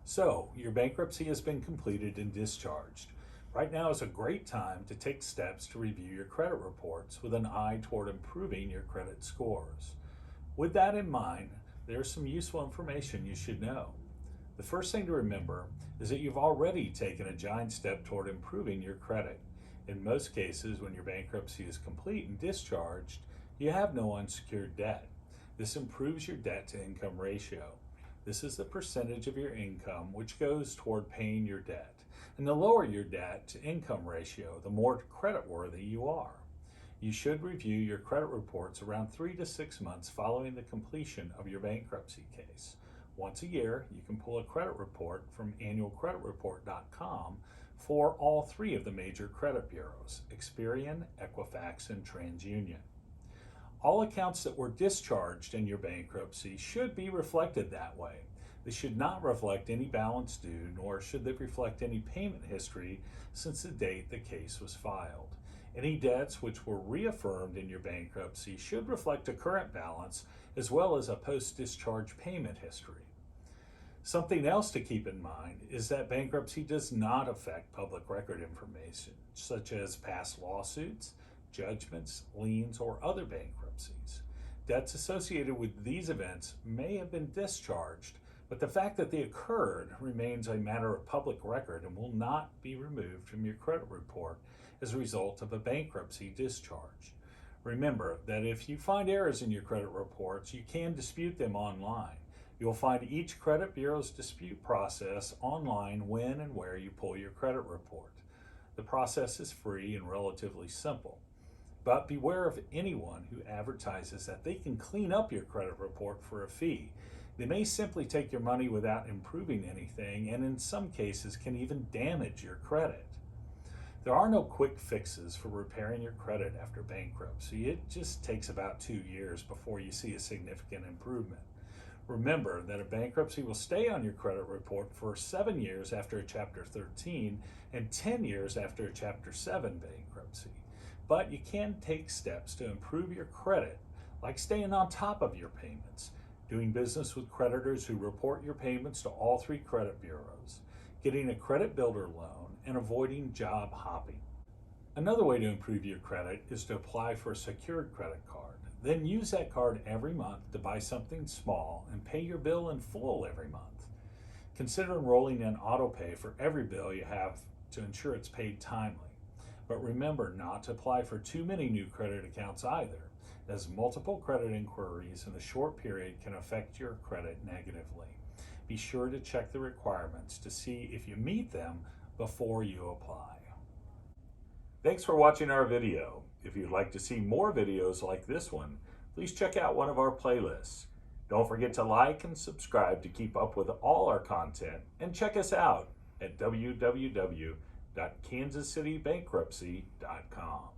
So, your bankruptcy has been completed and discharged. Right now is a great time to take steps to review your credit reports with an eye toward improving your credit scores. With that in mind, there's some useful information you should know. The first thing to remember is that you've already taken a giant step toward improving your credit. In most cases, when your bankruptcy is complete and discharged, you have no unsecured debt. This improves your debt to income ratio. This is the percentage of your income which goes toward paying your debt. And the lower your debt to income ratio, the more creditworthy you are. You should review your credit reports around 3 to 6 months following the completion of your bankruptcy case. Once a year, you can pull a credit report from annualcreditreport.com for all 3 of the major credit bureaus, Experian, Equifax, and TransUnion. All accounts that were discharged in your bankruptcy should be reflected that way. They should not reflect any balance due, nor should they reflect any payment history since the date the case was filed. Any debts which were reaffirmed in your bankruptcy should reflect a current balance as well as a post-discharge payment history. Something else to keep in mind is that bankruptcy does not affect public record information, such as past lawsuits, judgments, liens, or other bankruptcies. Debts associated with these events may have been discharged, but the fact that they occurred remains a matter of public record and will not be removed from your credit report as a result of a bankruptcy discharge. Remember that if you find errors in your credit reports, you can dispute them online. You'll find each credit bureau's dispute process online when and where you pull your credit report. The process is free and relatively simple. But beware of anyone who advertises that they can clean up your credit report for a fee. They may simply take your money without improving anything, and in some cases can even damage your credit. There are no quick fixes for repairing your credit after bankruptcy. It just takes about 2 years before you see a significant improvement. Remember that a bankruptcy will stay on your credit report for 7 years after a Chapter 13 and 10 years after a Chapter 7 bankruptcy. But you can take steps to improve your credit, like staying on top of your payments, doing business with creditors who report your payments to all 3 credit bureaus, getting a credit builder loan, and avoiding job hopping. Another way to improve your credit is to apply for a secured credit card. Then use that card every month to buy something small and pay your bill in full every month. Consider enrolling in auto pay for every bill you have to ensure it's paid timely. But remember not to apply for too many new credit accounts either, as multiple credit inquiries in a short period can affect your credit negatively. Be sure to check the requirements to see if you meet them before you apply. Thanks for watching our video. If you'd like to see more videos like this one, please check out one of our playlists. Don't forget to like and subscribe to keep up with all our content, and check us out at www.kansascitybankruptcy.com.